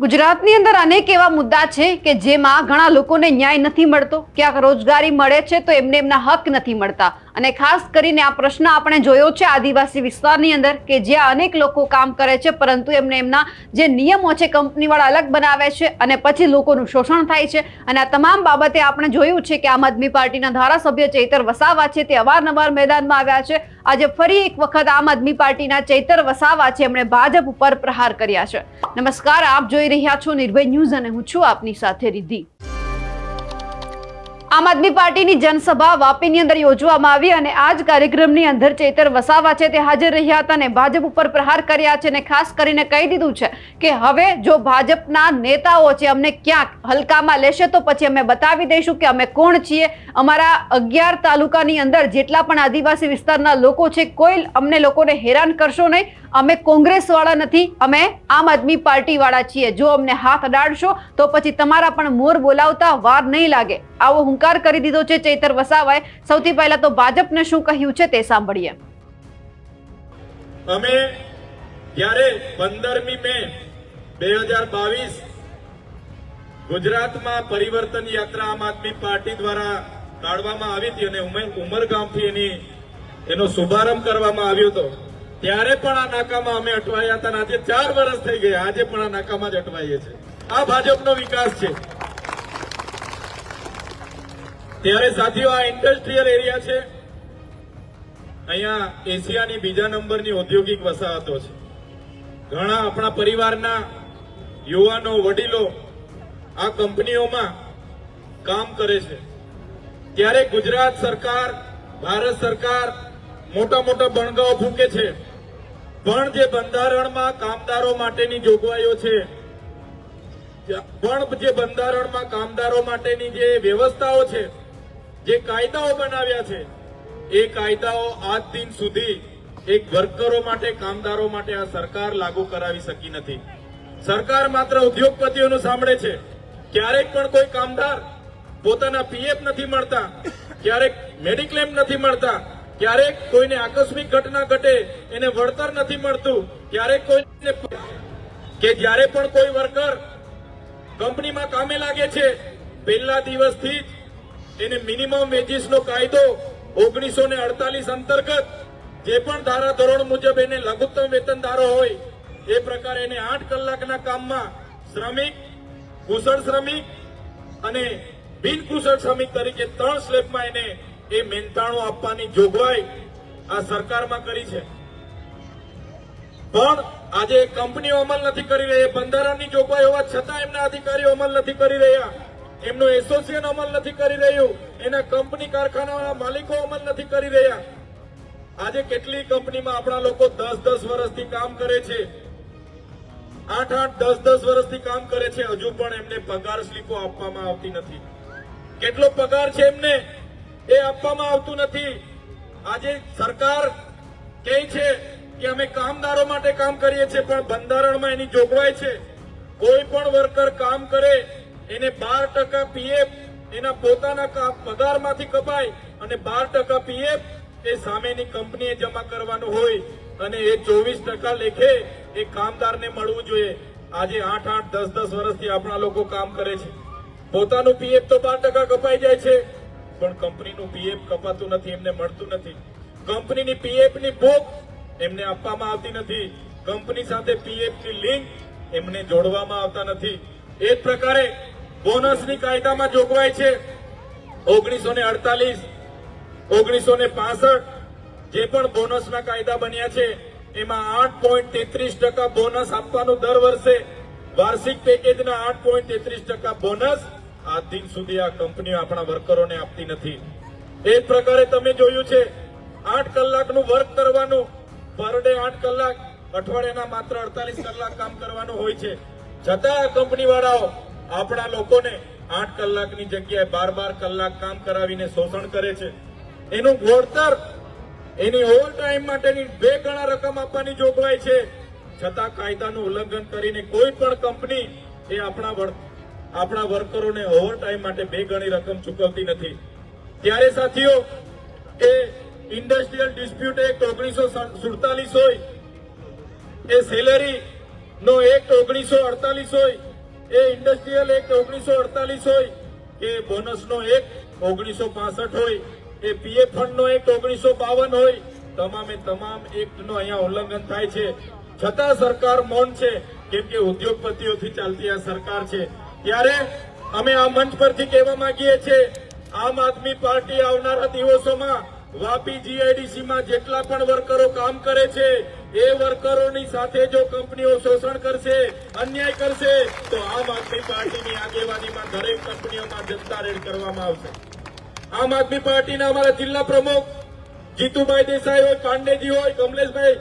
ગુજરાતની અંદર અનેક એવા મુદ્દા છે કે જેમાં ઘણા લોકોને ન્યાય નથી મળતો, ક્યાંક રોજગારી મળે છે તો એમને એમના હક નથી મળતા। અને ખાસ કરીને આ પ્રશ્ન આપણે જોયો છે આદિવાસી વિસ્તારની અંદર કે જ્યાં અનેક લોકો કામ કરે છે પરંતુ એમને એમના જે નિયમો છે કંપનીવાળા અલગ બનાવે છે અને પછી લોકોનું શોષણ થાય છે। અને આ તમામ બાબતે આપણે જોયું છે કે આમ આદમી પાર્ટીના ધારાસભ્ય ચૈતર વસાવા છે તે અવારનવાર મેદાનમાં આવ્યા છે। આજે ફરી એક વખત આમ આદમી પાર્ટીના ચૈતર વસાવા છે એમણે ભાજપ ઉપર પ્રહાર કર્યા છે। નમસ્કાર, આપ જોઈ રહ્યા છો નિર્ભય ન્યૂઝ અને હું છું આપની સાથે રિદ્ધિ। આમ આદમી પાર્ટીની જનસભા વાપીની અંદર યોજવામાં આવી અને આ જ કાર્યક્રમની અંદર ચૈતર વસાવા છે તે હાજર રહ્યા હતા અને ભાજપ ઉપર પ્રહાર કર્યા છે અને ખાસ કરીને કહી દીધું છે કે હવે જો ભાજપના નેતાઓ છે અમને ક્યાંક હલકામાં લેશે તો પછી અમે બતાવી દઈશું કે અમે કોણ છીએ। અમારા 11 તાલુકાની અંદર જેટલા પણ આદિવાસી વિસ્તારના લોકો છે કોઈ અમને લોકોને હેરાન કરશો નહીં। અમે કોંગ્રેસ વાળા નથી, અમે આમ આદમી પાર્ટી વાળા છીએ। જો અમને હાથ અડાડશો તો પછી તમારા પણ મોર બોલાવતા વાર નહીં લાગે। આવો હુંકાર કરી દીધો છે ચૈતર વસાવાએ। સૌથી પહેલા તો ભાજપને શું કહ્યું છે તે સાંભળીએ। અમે જ્યારે 15મી મે 2022 ગુજરાતમાં પરિવર્તન યાત્રા આમ આદમી પાર્ટી દ્વારા કાઢવામાં આવી હતી અને ઉમરગામથી એનો શુભારંભ કરવામાં આવ્યો હતો, ત્યારે પણ આ નાકામાં અમે અટવાયા હતા। આજે 4 વર્ષ થઈ ગયા, આજે પણ આ નાકામાં જ અટવાઈએ છીએ। આ ભાજપનો વિકાસ છે। ત્યારે સાથીઓ, આ ઇન્ડસ્ટ્રીયલ એરિયા છે, અહીંયા એશિયાની બીજા નંબરની ઔદ્યોગિક વસાહતો છે। ઘણા આપણા પરિવારના યુવાનો વડીલો આ કંપનીઓમાં કામ કરે છે। ત્યારે ગુજરાત સરકાર, ભારત સરકાર મોટા મોટા બણગાઓ ફૂંકે છે, પણ જે બંધારણમાં કામદારો માટેની જોગવાઈઓ છે, પણ જે બંધારણમાં કામદારો માટેની જે વ્યવસ્થાઓ છે, જે કાયદાઓ બનાવ્યા છે, એ કાયદાઓ આજ દિન સુધી એક વર્કરો માટે, કામદારો માટે આ સરકાર લાગુ કરાવી શકી નથી। સરકાર માત્ર ઉદ્યોગપતિઓનું સાંભળે છે। ક્યારેક પણ કોઈ કામદાર પોતાના પીએફ નથી મળતા, ક્યારેક મેડિક્લેમ નથી મળતા, ક્યારેક કોઈને આકસ્મિક ઘટના ઘટે એને વળતર નથી મળતું, ક્યારેક કોઈને કે જ્યારે પણ કોઈ વર્કર કંપનીમાં કામે લાગે છે પહેલા દિવસથી જ એને મિનિમમ વેજીસનો કાયદો 1948 અંતર્ગત જે પણ ધારા ધોરણ મુજબ એને લઘુત્તમ વેતનદારો હોય એ પ્રકારે એને 8 કલાકના કામમાં શ્રમિક, કુશળ શ્રમિક અને બિનકુશળ શ્રમિક તરીકે 3 સ્લેબમાં એને એ મહેનતાણું આપવાની જોગવાઈ આ સરકારમાં કરી છે। પણ આજે કંપનીઓ અમલ નથી કરી રહી। બંધારણની જોગવાઈ હોવા છતાં એમના અધિકારીઓ અમલ નથી કરી રહ્યા, એમનું એસોસિએશન અમલ નથી કરી રહ્યું, એના કંપની કારખાનાના માલિકો અમલ નથી કરી રહ્યા। આજે કેટલી કંપનીમાં આપણા લોકો 10-10 વર્ષથી કામ કરે છે, 8-8, 10-10 વર્ષથી કામ કરે છે, હજુ પણ એમને પગાર સ્લીપો આપવામાં આવતી નથી। કેટલો પગાર છે એમને એ આપવામાં આવતું નથી। આજે સરકાર કહે છે કે અમે કામદારો માટે કામ કરીએ છીએ, પણ બંધારણમાં એની જોગવાઈ છે કોઈ પણ વર્કર કામ કરે એને 12% પીએફ એના પોતાના પગારમાંથી કપાય અને 12% પીએફ એ સામેની કંપનીએ જમા કરવાનું હોય અને એ 24% લેખે એ કામદારને મળવું જોઈએ। આજે 8-8, 10-10 વર્ષથી આપણા લોકો કામ કરે છે, પોતાનું પીએફ તો 12% કપાઈ જાય છે, પણ કંપનીનું પીએફ કપાતું નથી, એમને મળતું નથી। કંપનીની પીએફની બુક એમને આપવામાં આવતી નથી, કંપની સાથે પીએફની લિંક એમને જોડવામાં આવતા નથી। એ જ પ્રકારે બોનસની કાયદામાં જોગવાઈ છે 1948, 1965 જે પણ બોનસના કાયદા બન્યા છે એમાં 8.33% બોનસ આપવાનું દર વર્ષે, વાર્ષિક પેકેજના 8.33% બોનસ આજ દિન સુધી આ કંપનીઓ આપણા વર્કરોને આપતી નથી। એ જ પ્રકારે તમે જોયું છે 8 કલાકનું વર્ક કરવાનું, પર ડે 8 કલાક, અઠવાડિયાના માત્ર 48 કલાક કામ કરવાનું હોય છે, છતાં આ કંપની વાળાઓ આપણા લોકોને 8 કલાકની જગ્યાએ 12-12 કલાક કામ કરાવીને શોષણ કરે છે। એનું વળતર, એની ઓવર ટાઈમ માટેની 2 ગણા રકમ આપવાની જોગવાઈ છે, છતાં કાયદાનું ઉલ્લંઘન કરીને કોઈ પણ કંપની એ આપણા વર્કરોને ઓવર ટાઈમ માટે 2 ગણી રકમ ચૂકવતી નથી। ત્યારે સાથીઓ, એ ઇન્ડસ્ટ્રીયલ ડિસ્પ્યુટ એક્ટ 1947 હોય, એ સેલેરી નો એક્ટ 1948 હોય, એ ઇન્ડસ્ટ્રીયલ એક્ટ 1948 હોય, કે બોનસ નો એક્ટ 1965 હોય, એ પીએફ ફંડ નો એક્ટ 1952 હોય, તમામે તમામ એક્ટ નો અહીંયા ઉલ્લંઘન થાય છે. છતાં સરકાર મૌન છે, કેમ કે ઉદ્યોગપતિઓથી ચાલતી આ સરકાર છે. ત્યારે અમે આ મંચ પરથી કહેવા માંગીએ છીએ, આમ આદમી પાર્ટી આવનારા દિવસોમાં વાપી જીઆઈડીસીમાં જેટલા પણ વર્કરો કામ કરે છે, એ વર્કરોની સાથે જો કંપનીઓ શોષણ કરશે, અન્યાય કરશે, તો આમ આદમી પાર્ટીની આગેવાનીમાં દરેક કંપનીઓમાં જનતા રેડ કરવામાં આવશે. આમ આદમી પાર્ટીના અમારા જિલ્લા પ્રમુખ જીતુભાઈ દેસાઈ હોય, પાંડેજી હોય, કમલેશભાઈ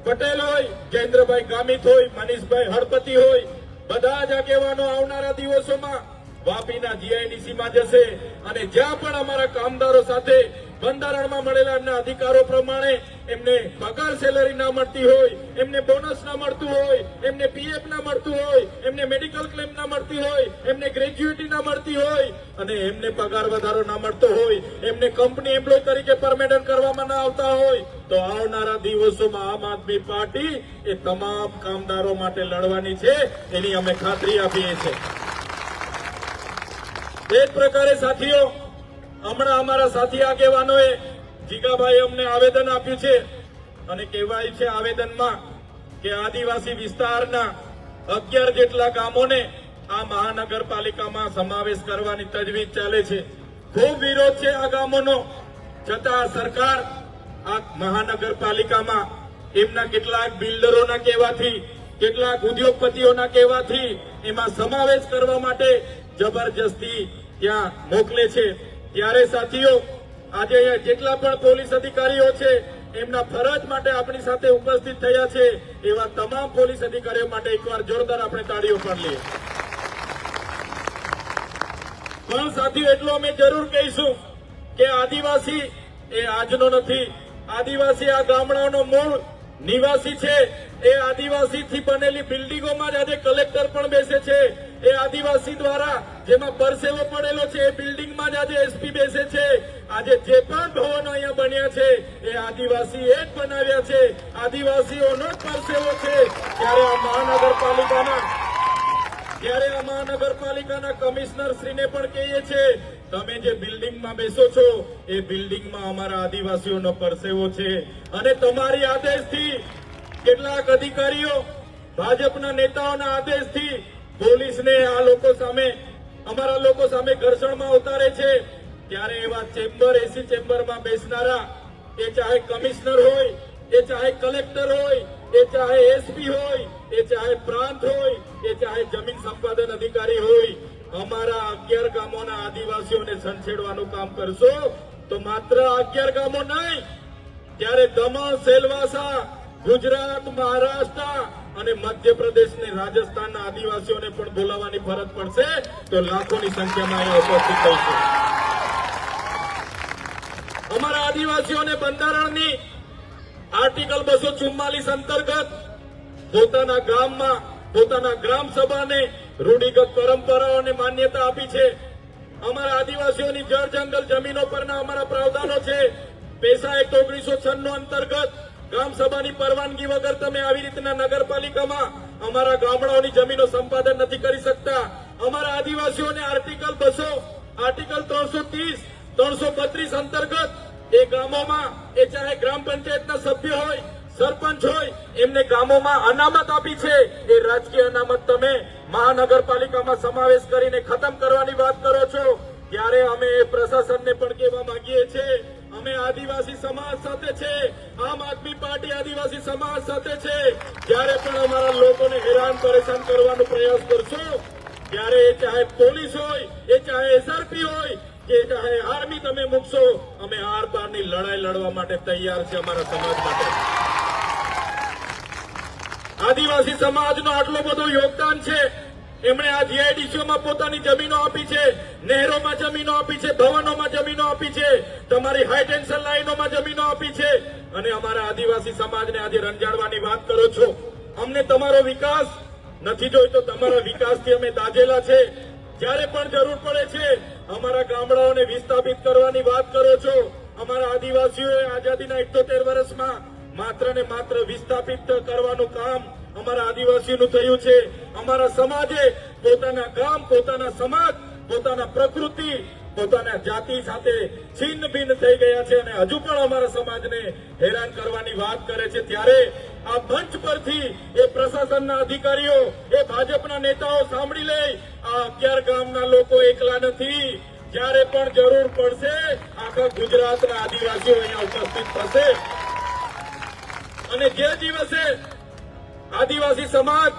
પટેલ હોય, જયેન્દ્રભાઈ ગામિત હોય, મનીષભાઈ હળપતિ હોય, બધા જ આગેવાનો આવનારા દિવસોમાં વાપીના જીઆઈડીસીમાં જશે અને જ્યાં પણ અમારા કામદારો સાથે બંધારણમાં મળેલા એમના અધિકારો પ્રમાણે એમને પગાર સેલરી ના મળતી હોય, એમને બોનસ ના મળતું હોય, એમને પીએફ ના મળતું હોય, એમને મેડિકલ ક્લેમ ના મળતી હોય, એમને ગ્રેજ્યુએટી ના મળતી હોય અને એમને પગાર વધારો ના મળતો હોય, એમને કંપની એમ્પ્લોય તરીકે પરમેનન્ટ કરવામાં ના આવતા હોય, તો આવનારા દિવસોમાં આમ આદમી પાર્ટી એ તમામ કામદારો માટે લડવાની છે, એની અમે ખાતરી આપીએ છીએ. એ જ પ્રકારે સાથીઓ, હમણાં અમારા સાથી આગેવાનોએ જીગાભાઈ અમને આવેદન આપ્યું છે અને કહેવાય છે આવેદનમાં કે આદિવાસી વિસ્તારના 11 જેટલા ગામોને આ મહાનગરપાલિકામાં સમાવેશ કરવાની તજવીજ ચાલે છે. ખૂબ વિરોધ છે આ ગામોનો, છતાં સરકાર આ મહાનગરપાલિકામાં એમના કેટલાક બિલ્ડરોના કહેવાથી, કેટલાક ઉદ્યોગપતિઓના કહેવાથી એમાં સમાવેશ કરવા માટે જબરજસ્તી ત્યાં મોકલે છે. ત્યારે સાથીઓ, આજે જેટલા પણ પોલીસ અધિકારીઓ છે એમના ફરજ માટે આપણી સાથે ઉપસ્થિત થયા છે, એવા તમામ પોલીસ અધિકારીઓ માટે એકવાર જોરદાર આપણે તાળીઓ પાડી લઈએ. પણ સાથીઓ, એટલું અમે જરૂર કહીશું કે આદિવાસી એ આજનો નથી. આદિવાસી આ ગામડાનો મૂળ નિવાસી છે. એ આદિવાસીથી બનેલી બિલ્ડિંગોમાં જ આજે કલેક્ટર પણ બેસે છે. એ આદિવાસી દ્વારા જેમાં પરસેવો પડેલો છે એ બિલ્ડિંગમાં જ આજે એસપી બેસે છે. આજે જે પણ ભવનો અહીંયા બન્યા છે એ આદિવાસી એ જ બનાવ્યા છે, આદિવાસીઓનો જ પરસેવો છે. ત્યારે આ મહાનગરપાલિકાના કમિશનર શ્રીને પણ કહીએ છીએ, તમે જે બિલ્ડિંગમાં બેસો છો એ બિલ્ડિંગમાં અમારા આદિવાસીઓનો પરસેવો છે અને તમારી આદેશથી કેટલાક અધિકારીઓ, ભાજપના નેતાઓના આદેશથી પોલીસને આ લોકો સામે, અમારા લોકો સામે ઘર્ષણમાં ઉતારે છે. ત્યારે એવા ચેમ્બર, એસી ચેમ્બરમાં બેસનારા, એ ચાહે કમિશનર હોય, એ ચાહે કલેક્ટર હોય, એ ચાહે એસપી હોય, એ ચાહે પ્રાંત હોય, એ ચાહે જમીન સંપાદન અધિકારી હોય, અમારા 11 ગામોના આદિવાસીઓને સંછેડવાનું કામ કરશો તો માત્ર 11 ગામો નહીં, ત્યારે દમણ, સેલવાસા, ગુજરાત, મહારાષ્ટ્ર અને મધ્યપ્રદેશ ને રાજસ્થાનના આદિવાસીઓને પણ બોલાવવાની ફરજ પડશે તો લાખોની સંખ્યામાં અહીંયા ઉપસ્થિત થશે. અમારા આદિવાસીઓને બંધારણની આર્ટિકલ 244 અંતર્ગત પોતાના ગામમાં, પોતાના ગ્રામ સભાને રૂઢિગત પરંપરાઓને માન્યતા આપી છે. અમારા આદિવાસીઓની જળ જંગલ જમીનો પરના અમારા પ્રાવધાનો છે. પેસા એક્ટ 1996 અંતર્ગત ગ્રામ સભાની પરવાનગી વગર તમે આવી રીતના નગરપાલિકામાં અમારા ગામડાઓની જમીનો સંપાદન નથી કરી શકતા. અમારા આદિવાસીઓને આર્ટિકલ 200, આર્ટિકલ 330, 332 અંતર્ગત એ ગામોમાં, એ ચાહે ગ્રામ પંચાયતના સભ્ય હોય, સરપંચ હોય, એમને ગામોમાં અનામત આપી છે. એ રાજકીય અનામત તમે મહાનગરપાલિકામાં સમાવેશ કરીને ખતમ કરવાની વાત કરો છો. ત્યારે અમે એ પ્રશાસનને પણ કહેવા માંગીએ છીએ, અમે આદિવાસી સમાજ સાથે છે, આમ આદમી પાર્ટી આદિવાસી સમાજ સાથે છે. જ્યારે પણ અમારા લોકોને હેરાન પરેશાન કરવાનો પ્રયાસ કરશો, ત્યારે એ ચાહે પોલીસ હોય, એ ચાહે એસઆરપી હોય, કે ચાહે આર્મી તમે મૂકશો, અમે આર પારની લડાઈ લડવા માટે તૈયાર છે અમારા સમાજ માટે. આદિવાસી સમાજનો આટલો બધો યોગદાન છે. એમણે આ જીઆઈડીસીઓમાં પોતાની જમીનો આપી છે, નહેરોમાં જમીનો આપી છે, ભવનોમાં જમીનો આપી છે, તમારી હાઈ ટેન્શન લાઈનોમાં જમીનો આપી છે અને અમારા આદિવાસી સમાજને આજે રંજાડવાની વાત કરો છો. અમને તમારો વિકાસ નથી જોઈતો, તમારા વિકાસથી અમે દાઝેલા છે. જ્યારે પણ જરૂર પડે છે અમારા ગામડાઓને વિસ્થાપિત કરવાની વાત કરો છો. અમારા આદિવાસીઓએ આઝાદીના 78 વર્ષમાં માત્ર ને માત્ર વિસ્થાપિત કરવાનું કામ અમારા આદિવાસીઓનું થયું છે. અમારા સમાજે પોતાના ગામ, પોતાના સમાજ, પોતાના પ્રકૃતિ, પોતાના જાતિ સાથે છિન્ન ભિન્ન થઈ ગયા છે અને હજુ પણ અમારા સમાજને હેરાન કરવાની વાત કરે છે. ત્યારે આ મંચ પરથી એ પ્રશાસનના અધિકારીઓ, એ ભાજપના નેતાઓ સાંભળી લે, આ 11 ગામના લોકો એકલા નથી. જ્યારે પણ જરૂર પડશે આખા ગુજરાતના આદિવાસીઓ અહીંયા ઉપસ્થિત થશે અને જે દિવસે આદિવાસી સમાજ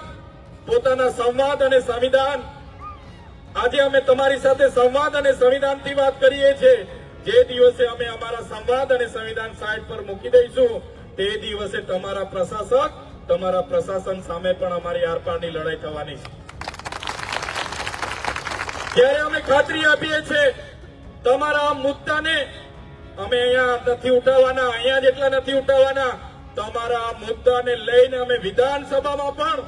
પોતાના સંવાદ અને સંવિધાન, આજે અમે તમારી સાથે સંવાદ અને સંવિધાનથી વાત કરીએ છીએ, જે દિવસે અમે અમારા સંવાદ અને સંવિધાન સાઈડ પર મૂકી દઈશું તે દિવસે તમારા પ્રશાસક, તમારા પ્રશાસન સામે પણ અમારી આરપારની લડાઈ થવાની છે. ત્યારે અમે ખાતરી આપીએ છીએ તમારા આ મુદ્દાને અમે અહીંયા નથી ઉઠાવવાના, અહીંયા જેટલા નથી ઉઠાવવાના. તમારા આ મુદ્દાને લઈને અમે વિધાનસભામાં પણ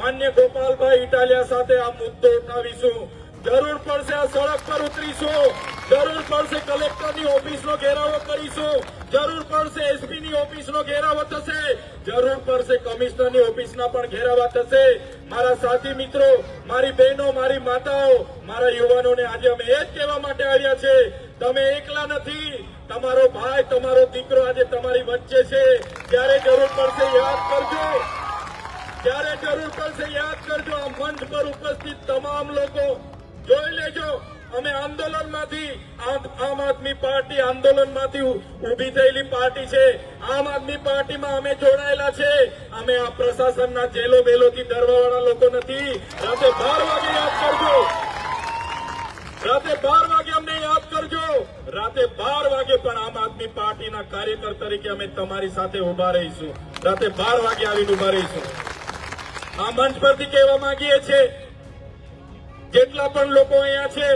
માન્ય ગોપાલભાઈ ઇટાલિયા સાથે આ મુદ્દો ઉઠાવીશું. જરૂર પડશે આ સડક પર ઉતરીશું, જરૂર પડશે કલેક્ટરની ઓફિસનો ઘેરાવો કરીશું, જરૂર પડશે એસપીની ઓફિસનો ઘેરાવો થશે, જરૂર પડશે કમિશનરની ઓફિસના પણ ઘેરાવા થશે. મારા સાથી મિત્રો, મારી બહેનો, મારી માતાઓ, મારા યુવાનોને આજે અમે એ જ કહેવા માટે આવ્યા છે, તમે એકલા નથી. તમારો ભાઈ, તમારો દીકરો આજે તમારી વચ્ચે છે. જ્યારે જરૂર પડશે યાદ કરજો, જ્યારે જરૂર પડશે યાદ કરજો. આ મંચ પર ઉપસ્થિત તમામ લોકો જોઈ લેજો, અમે આંદોલનમાંથી, આમ આદમી પાર્ટી આંદોલનમાંથી ઉભી થયેલી પાર્ટી છે. આમ આદમી પાર્ટીમાં અમે જોડાયેલા છે. અમે આ પ્રશાસનના જેલો બેલોથી ડરવાવાળા લોકો નથી. રાતે 12 વાગે યાદ કરજો, રાતે 12 વાગે અમને યાદ કરજો. રાતે 12 વાગે પણ આમ આદમી પાર્ટીના કાર્યકર તરીકે અમે તમારી સાથે ઉભા રહીશું. રાતે 12 વાગે આવીને ઉભા રહીશું. આ મંચ પરથી કહેવા માંગીએ છીએ, જેટલા પણ લોકો અહીંયા છે,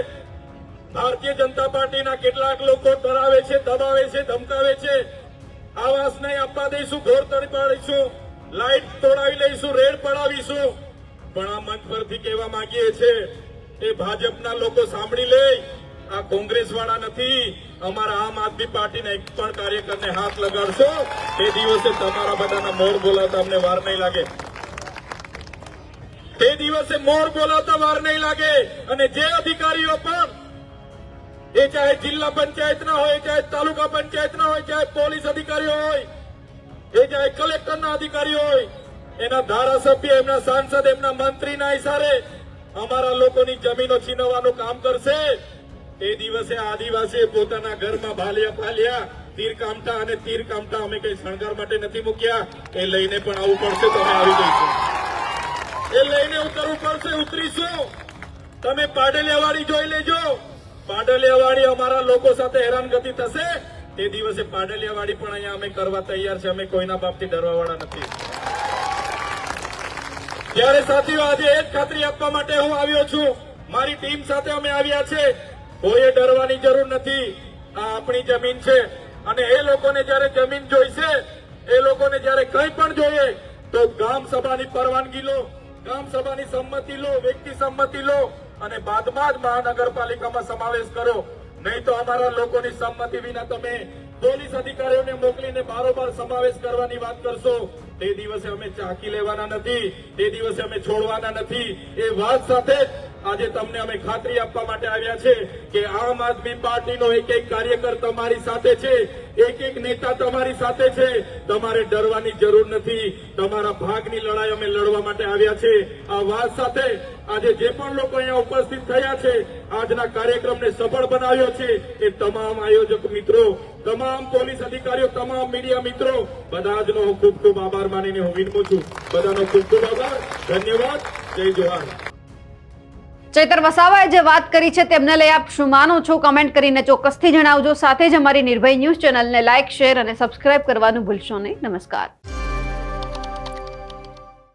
ભારતીય જનતા પાર્ટીના કેટલાક લોકો ડરાવે છે, દબાવે છે, ધમકાવે છે. આવાસ નહીં આપવા દઈશું, ઘોર તોડી પાડીશું, લાઇટ તોડાવી લઈશું, રેડ પડાવીશું. પણ આ મંચ પરથી કહેવા માંગીએ છીએ, એ ભાજપના લોકો સાંભળી લે, આ કોંગ્રેસ વાળા નથી. અમારા આમ આદમી પાર્ટીના એક પણ કાર્યકરને હાથ લગાડશો તે દિવસે તમારા બધાના મોર બોલાવતા અમને વાર નહીં લાગે. તે દિવસે મોર બોલાવતા વાર નહીં લાગે. અને જે અધિકારીઓ પણ, એ ચાહે જિલ્લા પંચાયતના હોય, ચાહે તાલુકા પંચાયતના હોય, ચાહે પોલીસ અધિકારીઓ હોય, એ ચાહે કલેક્ટરના અધિકારીઓ હોય, એના ધારાસભ્ય, એમના સાંસદ, એમના મંત્રીના ઇશારે અમારા લોકોની જમીનો છીનવવાનું કામ કરશે, તે દિવસે આદિવાસીએ પોતાના ઘરમાં ભાલિયા ફાલ્યા, તીર કામઠા, અને તીર કામઠા અમે કઈ શણગાર માટે નથી મૂક્યા, એ લઈને પણ આવવું પડશે. તમે આવી જઈશું, એ લઈને ઉતરવું પડશે, ઉતરીશું. તમે પાડલિયાવાડી જોઈ લેજો, પાડલિયાવાડી અમારા લોકો સાથે હેરાનગતિ થશે, તે દિવસે પાડલિયાવાડી પણ અહીંયા અમે કરવા તૈયાર છે. અમે કોઈના બાપથી ડરવાવાળા નથી. ત્યારે સાથીઓ, આજે એ જ ખાતરી આપવા માટે હું આવ્યો છું. મારી ટીમ સાથે અમે આવ્યા છે. કોઈએ ડરવાની જરૂર નથી. આ આપણી જમીન છે અને એ લોકોને જયારે જમીન જોઈશે, એ લોકોને જયારે કંઈ પણ જોઈએ તો ગામ સભાની પરવાનગી લો, ગામ સભાની સંમતિ લો, વ્યક્તિ સંમતિ લો અને બાદમાં જ મહાનગરપાલિકામાં સમાવેશ કરો. નહીં તો અમારા લોકોની સંમતિ વિના તમે પોલીસ અધિકારીઓને મોકલીને બારોબાર સમાવેશ કરવાની વાત કરશો, તે દિવસે અમે ચાકી લેવાના નથી, તે દિવસે અમે છોડવાના નથી. એ વાત સાથે આજે તમને અમે ખાતરી આપવા માટે આવ્યા છે કે આમ આદમી પાર્ટીનો એક એક કાર્યકર તમારી સાથે છે, એક એક નેતા તમારી સાથે છે. તમારે ડરવાની જરૂર નથી. તમારા ભાગની લડાઈ અમે લડવા માટે આવ્યા છે. આ વાત સાથે આજે જે પણ લોકો અહીંયા ઉપસ્થિત થયા છે, આજના કાર્યક્રમને સફળ બનાવ્યો છે, એ તમામ આયોજક મિત્રો, તમામ પોલીસ અધિકારીઓ, તમામ મીડિયા મિત્રો, બધા જનો હું ખૂબ ખૂબ આભાર માનીને હું વિનમું છું. બધાનો ખૂબ ખૂબ આભાર, ધન્યવાદ, જય જોહાર. ચૈતર વસાવાએ જે વાત કરી છે તેમને લઈ આપ શું માનો છો? કમેન્ટ કરીને ચોક્કસથી જણાવજો. સાથે જ અમારી નિર્ભય ન્યૂઝ ચેનલને લાઇક, શેર અને સબસ્ક્રાઇબ કરવાનું ભૂલશો નહીં. નમસ્કાર.